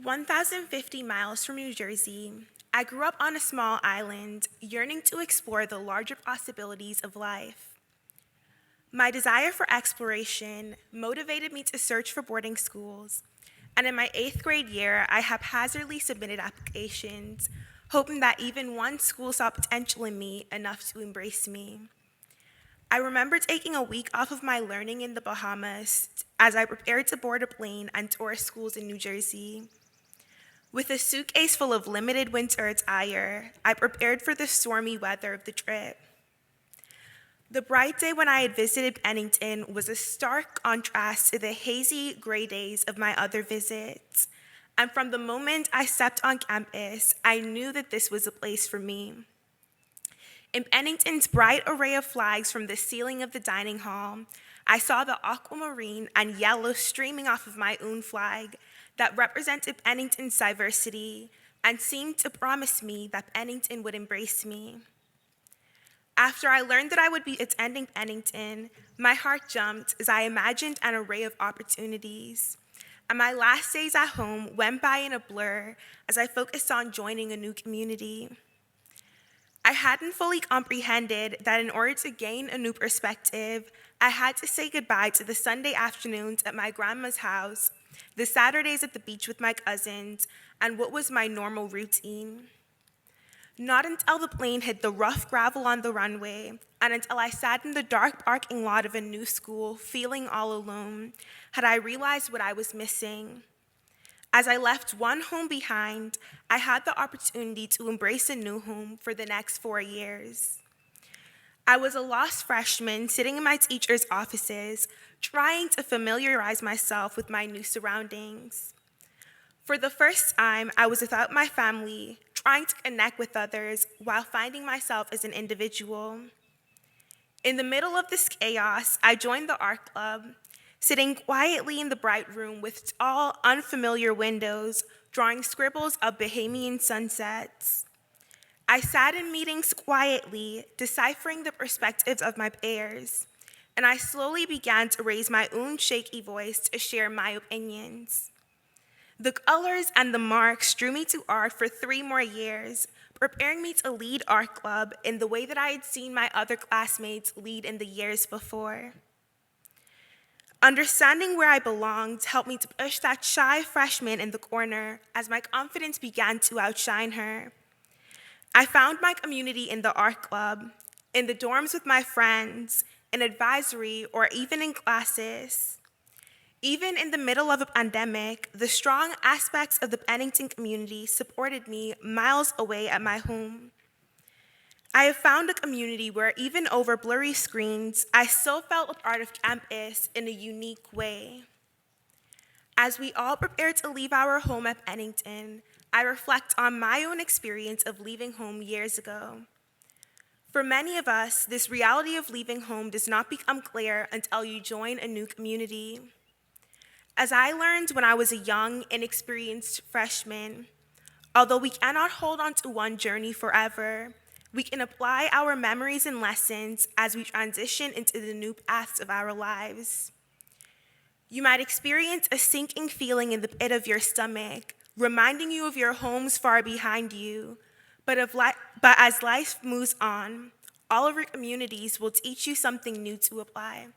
1,050 miles from New Jersey, I grew up on a small island, yearning to explore the larger possibilities of life. My desire for exploration motivated me to search for boarding schools, and in my 8th grade year, I haphazardly submitted applications, hoping that even one school saw potential in me enough to embrace me. I remember taking a week off of my learning in the Bahamas as I prepared to board a plane and tour schools in New Jersey. With a suitcase full of limited winter attire, I prepared for the stormy weather of the trip. The bright day when I had visited Bennington was a stark contrast to the hazy, gray days of my other visits. And from the moment I stepped on campus, I knew that this was a place for me. In Bennington's bright array of flags from the ceiling of the dining hall, I saw the aquamarine and yellow streaming off of my own flag that represented Bennington's diversity and seemed to promise me that Bennington would embrace me. After I learned that I would be attending Bennington, my heart jumped as I imagined an array of opportunities. And my last days at home went by in a blur as I focused on joining a new community. I hadn't fully comprehended that in order to gain a new perspective, I had to say goodbye to the Sunday afternoons at my grandma's house, the Saturdays at the beach with my cousins, and what was my normal routine. Not until the plane hit the rough gravel on the runway, and until I sat in the dark parking lot of a new school, feeling all alone, had I realized what I was missing. As I left one home behind, I had the opportunity to embrace a new home for the next 4 years. I was a lost freshman sitting in my teacher's offices, trying to familiarize myself with my new surroundings. For the first time, I was without my family, trying to connect with others while finding myself as an individual. In the middle of this chaos, I joined the art club, sitting quietly in the bright room with tall, unfamiliar windows, drawing scribbles of Bahamian sunsets. I sat in meetings quietly, deciphering the perspectives of my peers, and I slowly began to raise my own shaky voice to share my opinions. The colors and the marks drew me to art for 3 more years, preparing me to lead art club in the way that I had seen my other classmates lead in the years before. Understanding where I belonged helped me to push that shy freshman in the corner as my confidence began to outshine her. I found my community in the art club, in the dorms with my friends, in advisory, or even in classes. Even in the middle of a pandemic, the strong aspects of the Bennington community supported me miles away at my home. I have found a community where even over blurry screens, I still felt a part of campus in a unique way. As we all prepare to leave our home at Bennington, I reflect on my own experience of leaving home years ago. For many of us, this reality of leaving home does not become clear until you join a new community. As I learned when I was a young, inexperienced freshman, although we cannot hold on to one journey forever, we can apply our memories and lessons as we transition into the new paths of our lives. You might experience a sinking feeling in the pit of your stomach, reminding you of your homes far behind you, but as life moves on, all of your communities will teach you something new to apply.